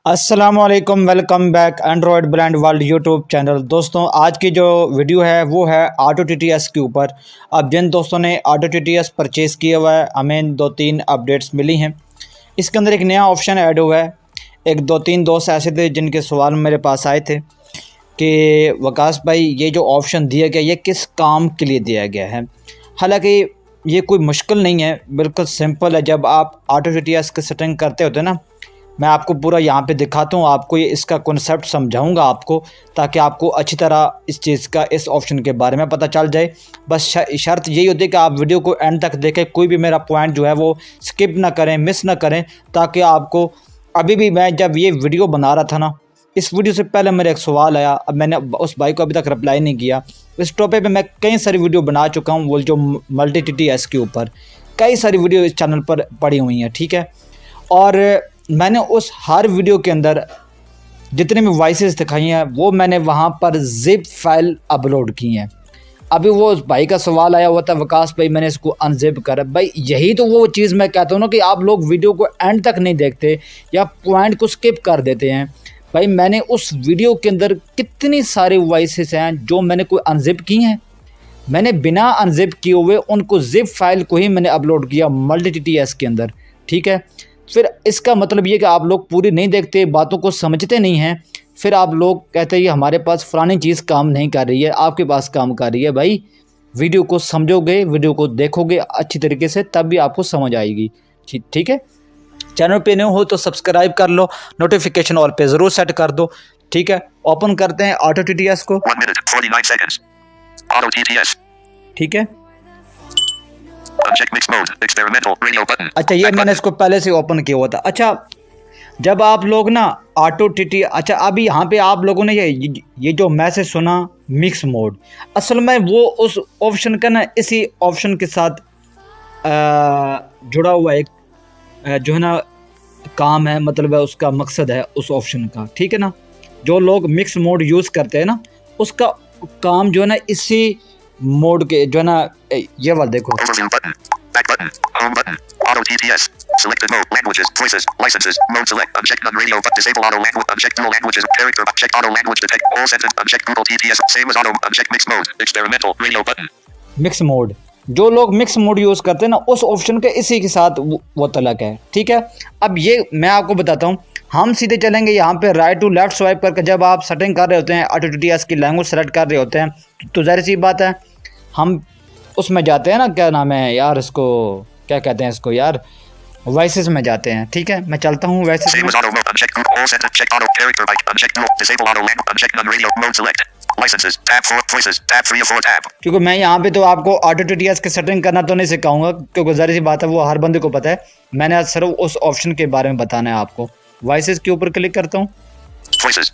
अस्सलामुअलैकुम, welcome back Android brand world YouTube channel. दोस्तों, आज की जो वीडियो है वो है ऑटो टीटीएस के ऊपर। अब जिन दोस्तों ने ऑटो टीटीएस परचेज़ किया हुआ है, हमें 2-3 अपडेट्स मिली हैं। इसके अंदर एक नया ऑप्शन ऐड हुआ है। एक 2-3 दोस्त ऐसे थे जिनके सवाल मेरे पास आए थे कि वकास भाई, ये जो ऑप्शन दिया गया ये किस काम के लिए दिया गया है। हालांकि ये कोई मुश्किल नहीं है, बिल्कुल सिंपल है। जब आप ऑटो टीटीएस की सेटिंग करते होते हैं ना, मैं आपको पूरा यहाँ पे दिखाता हूँ, आपको ये इसका कॉन्सेप्ट समझाऊंगा आपको, ताकि आपको अच्छी तरह इस चीज़ का, इस ऑप्शन के बारे में पता चल जाए। बस शर्त यही होती है कि आप वीडियो को एंड तक देखें, कोई भी मेरा पॉइंट जो है वो स्किप ना करें, मिस ना करें, ताकि आपको अभी भी, मैं जब ये वीडियो बना रहा था ना, इस वीडियो से पहले मेरा एक सवाल आया। अब मैंने उस भाई को अभी तक रिप्लाई नहीं किया। इस टॉपिक पे मैं कई सारी वीडियो बना चुका हूँ, वो जो मल्टी टीटीएस के ऊपर कई सारी वीडियो इस चैनल पर पड़ी हुई हैं, ठीक है। और मैंने उस हर वीडियो के अंदर जितने भी वॉइसेस दिखाई हैं वो मैंने वहाँ पर जिप फाइल अपलोड की हैं। अभी वो उस भाई का सवाल आया हुआ था, वकास भाई मैंने इसको अनजिप करा। भाई यही तो वो चीज़ मैं कहता हूँ ना कि आप लोग वीडियो को एंड तक नहीं देखते या पॉइंट को स्किप कर देते हैं। भाई मैंने उस वीडियो के अंदर कितनी सारी वॉइसेस हैं जो मैंने कोई अनजिप की हैं। मैंने बिना अनजिप किए हुए उनको जिप फाइल को ही मैंने अपलोड किया मल्टी टीटीएस के अंदर, ठीक है। फिर इसका मतलब ये कि आप लोग पूरी नहीं देखते, बातों को समझते नहीं हैं। फिर आप लोग कहते हैं ये हमारे पास फ़लानी चीज़ काम नहीं कर रही है, आपके पास काम कर रही है। भाई वीडियो को समझोगे, वीडियो को देखोगे अच्छी तरीके से, तब भी आपको समझ आएगी, ठीक है। चैनल पे नहीं हो तो सब्सक्राइब कर लो, नोटिफिकेशन ऑल पे ज़रूर सेट कर दो, ठीक है। ओपन करते हैं ऑटो टीटीएस को, 1 minute 49 seconds. Auto TTS. ठीक है। Uncheck mix mode. Experimental radio button. अच्छा, ये मैंने इसको पहले से ओपन किया हुआ था। अच्छा, जब आप लोग ना ऑटो टीटी, अच्छा अभी यहाँ पे आप लोगों ने ये जो मैसेज सुना मिक्स मोड, असल में वो उस ऑप्शन का ना, इसी ऑप्शन के साथ जुड़ा हुआ एक जो है ना काम है, मतलब है उसका मकसद है उस ऑप्शन का, ठीक है ना। जो लोग मिक्स मोड यूज़ करते हैं ना, उसका काम जो है ना इसी मोड के जो है ना, ये वाला देखो, Overview button. Back button. Home button. Auto TTS. Selected mode. Languages. Voices. Licenses. Mode select. Uncheck none radio but disable auto language. Uncheck dual languages. Character. Uncheck auto language detect. All sentence. Uncheck Google TTS. Same as auto. Uncheck mix mode. Experimental radio button. Mix mode. जो लोग mix mode use करते हैं ना, उस option के इसी के साथ वो तलक है, ठीक है। अब ये मैं आपको बताता हूँ, हम सीधे चलेंगे यहाँ पे राइट टू लेफ्ट स्वाइप करके। जब आप सेटिंग कर रहे होते हैं, ऑटो टीटीएस की लैंग्वेज सेलेक्ट कर रहे होते हैं, तो जाहिर सी बात है हम उसमें जाते हैं ना, क्या नाम है यार, इसको क्या कहते हैं इसको यार, वॉइसेस में जाते हैं, ठीक है। मैं चलता हूँ वॉइसेस Same में। as auto mode. Uncheck Google. All sentence. Check auto character by. Uncheck dual. Disable auto language. Uncheck none radio. Mode select. Licenses. Tab 4. Voices. Tab 3 of 4 tab. क्योंकि मैं यहाँ पे तो आपको ऑटो टीटीएस की setting करना तो नहीं सिखाऊंगा, क्योंकि जाहिर सी बात है वो हर बंदे को पता है। मैंने आज सिर्फ उस ऑप्शन के बारे में बताना है आपको। वॉइसेस के ऊपर क्लिक करता हूँ, Voices.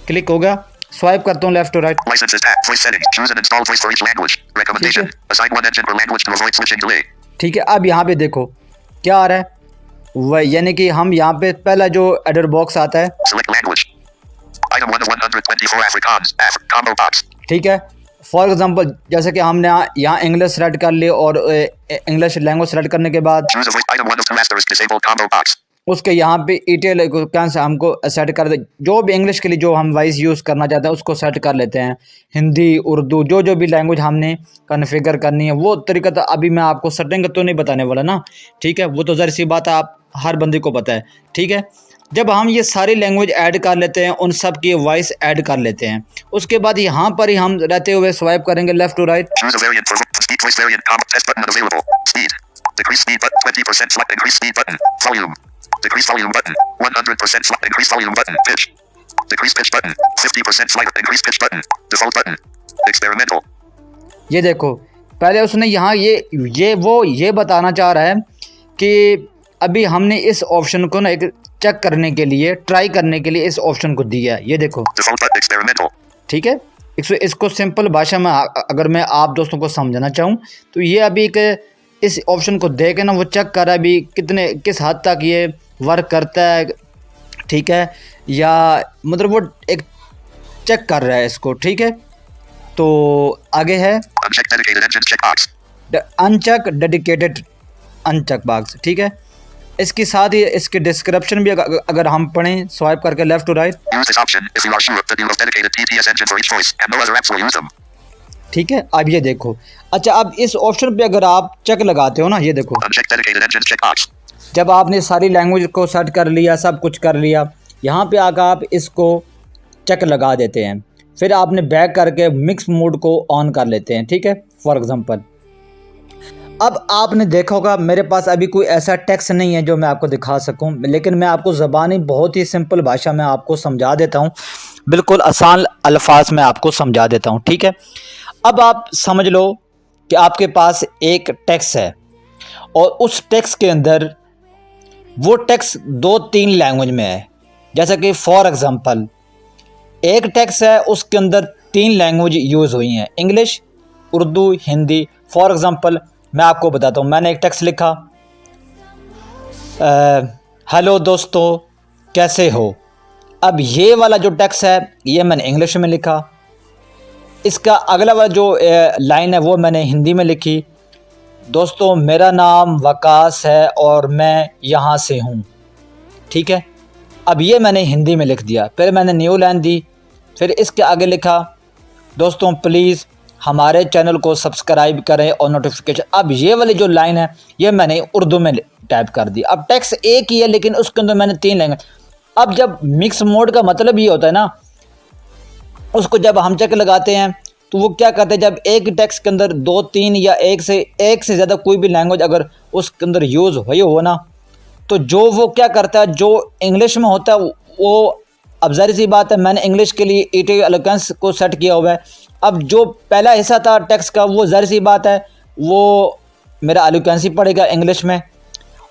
क्लिक हो गया। स्वाइप करता हूँ left to right, Licenses tab. Voice settings. Choose an installed voice for each language. Recommendation. Assign one engine per language to avoid switching delay. ठीक है। अब यहाँ पे देखो क्या आ रहा है, वह यानी कि हम यहाँ पे पहला जो एडर बॉक्स आता है, Select language. Item 1 of 124 Afrikaans. Combo box. ठीक है। फॉर एग्जांपल जैसे कि हमने यहाँ इंग्लिश सेलेक्ट कर ली, और इंग्लिश लैंग्वेज सेलेक्ट करने के बाद Choose a voice. Item 1 of 2 asterisk disabled combo box. उसके यहाँ पे ईटेल क्या से हमको सेट कर दे, जो भी इंग्लिश के लिए जो हम वॉइस यूज़ करना चाहते हैं उसको सेट कर लेते हैं। हिंदी, उर्दू, जो भी लैंग्वेज हमने कन्फिगर करनी है, वो तरीका तो अभी मैं आपको सेटिंग तो नहीं बताने वाला ना, ठीक है। वो तो ज़ाहिर सी बात है, आप हर बंदे को पता है, ठीक है। जब हम ये सारी लैंग्वेज ऐड कर लेते हैं, उन सब की वॉइस ऐड कर लेते हैं, उसके बाद यहाँ पर ही हम रहते हुए स्वाइप करेंगे left to right. Choose a variant for speed voice variant. Combo test button unavailable. Speed. Decrease speed button. 20% select. Increase speed button. Volume. Decrease volume button. 100% select. Increase volume button. Pitch. Decrease pitch button. 50% slider. Increase pitch button. Default button. Experimental. ये देखो, पहले उसने यहाँ ये बताना चाह रहा है कि अभी हमने इस ऑप्शन को ना एक चेक करने के लिए, ट्राई करने के लिए इस ऑप्शन को दिया है। ये देखो, Default button. Experimental. ठीक है। इसको सिंपल भाषा में अगर मैं आप दोस्तों को समझाना चाहूँ तो ये अभी एक इस ऑप्शन को दे के ना वो चेक कर रहा है अभी किस हद तक ये वर्क करता है, ठीक है, या मतलब वो एक चेक कर रहा है इसको, ठीक है। तो आगे है Uncheck dedicated engine checkbox. Uncheck dedicated uncheck box, ठीक है। इसके साथ ही इसके डिस्क्रिप्शन भी अगर हम पढ़ें स्वाइप करके left to right, Use this option if you are sure that you have dedicated TTS engine for each choice and no other apps will use them. ठीक है। अब ये देखो, अच्छा अब इस ऑप्शन पे अगर आप चेक लगाते हो ना, ये देखो Uncheck dedicated engines checkbox. जब आपने सारी लैंग्वेज को सेट कर लिया, सब कुछ कर लिया, यहाँ पे आकर आप इसको चेक लगा देते हैं, फिर आपने बैक करके मिक्स मोड को ऑन कर लेते हैं। ठीक है, फॉर एग्जांपल अब आपने देखा होगा मेरे पास अभी कोई ऐसा टेक्स्ट नहीं है जो मैं आपको दिखा सकूं, लेकिन मैं आपको ज़बानी बहुत ही सिंपल भाषा में आपको समझा देता हूं, बिल्कुल आसान अल्फाज में आपको समझा देता हूं। ठीक है, अब आप समझ लो कि आपके पास एक टेक्स्ट है और उस टेक्स्ट के अंदर वो टेक्स्ट 2-3 लैंग्वेज में है। जैसा कि फॉर एग्ज़ाम्पल एक टेक्स्ट है, उसके अंदर 3 लैंग्वेज यूज़ हुई हैं, English, Urdu, Hindi. For example मैं आपको बताता हूँ, मैंने एक टेक्स्ट लिखा, हेलो दोस्तों कैसे हो। अब ये वाला जो टेक्स्ट है ये मैंने इंग्लिश में लिखा, इसका अगला वाला जो लाइन है वो मैंने हिंदी में लिखी, दोस्तों मेरा नाम वकास है और मैं यहाँ से हूँ। ठीक है, अब ये मैंने हिंदी में लिख दिया, फिर मैंने न्यू लाइन दी, फिर इसके आगे लिखा, दोस्तों प्लीज़ हमारे चैनल को सब्सक्राइब करें और नोटिफिकेशन। अब ये वाली जो लाइन है ये मैंने उर्दू में टाइप कर दी। अब टेक्स्ट एक ही है लेकिन उसके अंदर मैंने 3 लैंग्वेज। अब जब मिक्स मोड का मतलब ये होता है ना, उसको जब हम चेक लगाते हैं तो वो क्या करते हैं, जब एक टेक्स्ट के अंदर 2-3 या एक से ज़्यादा कोई भी लैंग्वेज अगर उसके अंदर यूज़ हुई हो ना, तो जो वो क्या करता है, जो इंग्लिश में होता है वो, अब ज़ाहिर सी बात है मैंने इंग्लिश के लिए ईटी एलोकेंस को सेट किया हुआ है। अब जो पहला हिस्सा था टेक्स्ट का वो ज़ाहिर सी बात है वो मेरा एलोकेंस ही पड़ेगा इंग्लिश में,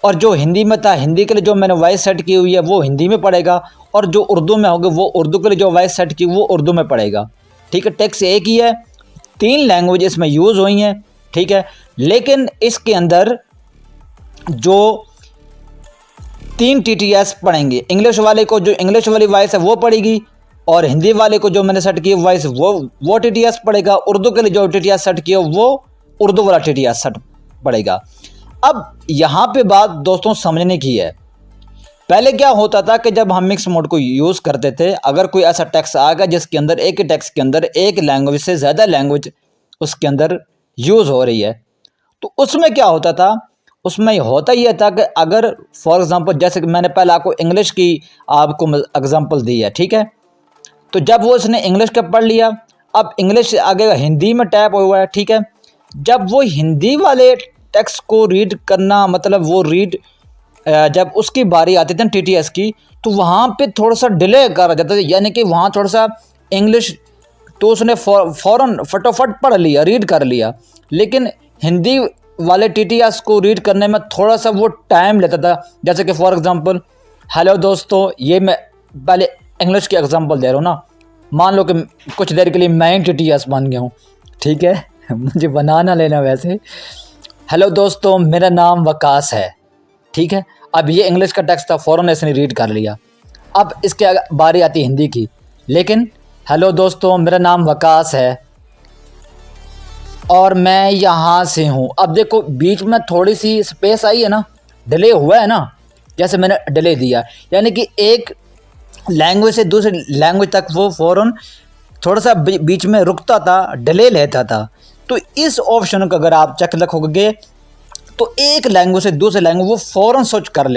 और जो हिंदी में था हिंदी के लिए जो मैंने वॉइस सेट की हुई है वो हिंदी में पड़ेगा, और जो उर्दू में होगा वो उर्दू के लिए जो वॉइस सेट की वो उर्दू में पड़ेगा। ठीक है, टेक्स्ट एक ही है, 3 लैंग्वेज इसमें यूज़ हुई हैं। ठीक है, लेकिन इसके अंदर जो 3 TTS पढ़ेंगे, इंग्लिश वाले को जो इंग्लिश वाली वॉइस है वो पड़ेगी, और हिंदी वाले को जो मैंने सेट की वॉइस वो TTS पड़ेगा, उर्दू के लिए जो TTS सेट किया वो उर्दू वाला TTS सेट पड़ेगा। अब यहाँ पे बात दोस्तों समझने की है, पहले क्या होता था कि जब हम मिक्स मोड को यूज़ करते थे, अगर कोई ऐसा टेक्स्ट आ गया जिसके अंदर एक ही टेक्स्ट के अंदर एक लैंग्वेज से ज़्यादा लैंग्वेज उसके अंदर यूज़ हो रही है, तो उसमें क्या होता था, उसमें होता यह था कि अगर फॉर एग्ज़ाम्पल जैसे कि मैंने पहले आपको इंग्लिश की आपको एग्ज़ाम्पल दी है। ठीक है, तो जब वो इसने इंग्लिश का पढ़ लिया, अब इंग्लिश आगे हिंदी में टैप हुआ है। ठीक है, जब वो हिंदी वाले टेक्स्ट को रीड करना, मतलब वो रीड जब उसकी बारी आती थी TTS की, तो वहाँ पे थोड़ा सा डिले कर जाता था, यानी कि वहाँ थोड़ा सा इंग्लिश तो उसने फ़ौरन फटाफट पढ़ लिया, रीड कर लिया, लेकिन हिंदी वाले TTS को रीड करने में थोड़ा सा वो टाइम लेता था। जैसे कि फॉर एग्ज़ाम्पल हेलो दोस्तों, ये मैं पहले इंग्लिश की एग्ज़ाम्पल दे रहा हूँ ना, मान लो कि कुछ देर के लिए मैं TTS बन गया हूँ। ठीक है मुझे बनाना लेना वैसे, हेलो दोस्तों मेरा नाम वकास है। ठीक है, अब ये इंग्लिश का टेक्स्ट था, फ़ौरन इसने रीड कर लिया। अब इसके बारी आती हिंदी की, लेकिन हेलो दोस्तों मेरा नाम वकास है और मैं यहाँ से हूँ। अब देखो बीच में थोड़ी सी स्पेस आई है ना, डिले हुआ है ना, जैसे मैंने डिले दिया, यानी कि एक लैंग्वेज से दूसरी लैंग्वेज तक वो फ़ौरन थोड़ा सा बीच में रुकता था, डिले लेता था। तो इस ऑप्शन को अगर आप चेक रखोगे तो एक लैंग्वेज से दूसरे लैंग्वेज वो फ़ौरन स्विच कर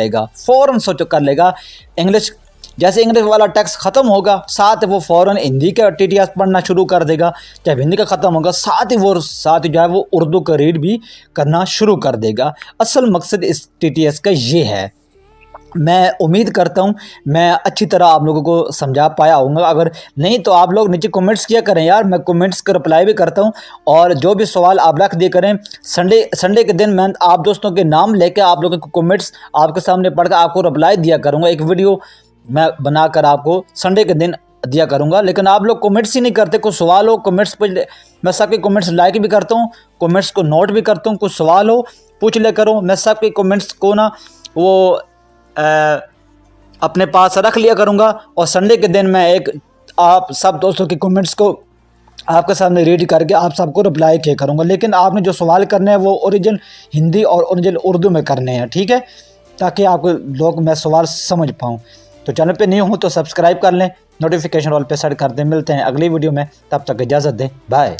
लेगा। इंग्लिश जैसे इंग्लिश वाला टेक्स्ट ख़त्म होगा, साथ वो फ़ौरन हिंदी का TTS पढ़ना शुरू कर देगा। जब हिंदी का ख़त्म होगा साथ ही जो है वो उर्दू का रीड भी करना शुरू कर देगा। असल मकसद इस TTS का ये है। मैं उम्मीद करता हूँ मैं अच्छी तरह आप लोगों को समझा पाया होऊंगा, अगर नहीं तो आप लोग नीचे कमेंट्स किया करें यार, मैं कमेंट्स का रिप्लाई भी करता हूँ, और जो भी सवाल आप रख दिया करें संडे के दिन मैं आप दोस्तों के नाम लेके आप लोगों को कमेंट्स आपके सामने पढ़कर आपको रिप्लाई दिया करूँगा। एक वीडियो मैं बनाकर आपको संडे के दिन दिया करूँगा, लेकिन आप लोग कमेंट्स ही नहीं करते। कुछ सवाल हो कमेंट्स पर, मैं सबके कमेंट्स लाइक भी करता हूँ, कमेंट्स को नोट भी करता हूँ, कुछ सवाल हो पूछ ले करो, मैं सबके कमेंट्स को ना वो अपने पास रख लिया करूँगा, और संडे के दिन मैं एक आप सब दोस्तों के कमेंट्स को आपके सामने रीड करके आप सबको रिप्लाई किया करूँगा। लेकिन आपने जो सवाल करने हैं वो ओरिजिनल हिंदी और ओरिजिनल उर्दू में करने हैं। ठीक है, ताकि आपको लोग मैं सवाल समझ पाऊँ। तो चैनल पे न्यू हूँ तो सब्सक्राइब कर लें, नोटिफिकेशन ऑल पे सेट कर दें। मिलते हैं अगली वीडियो में, तब तक इजाज़त दें, बाय।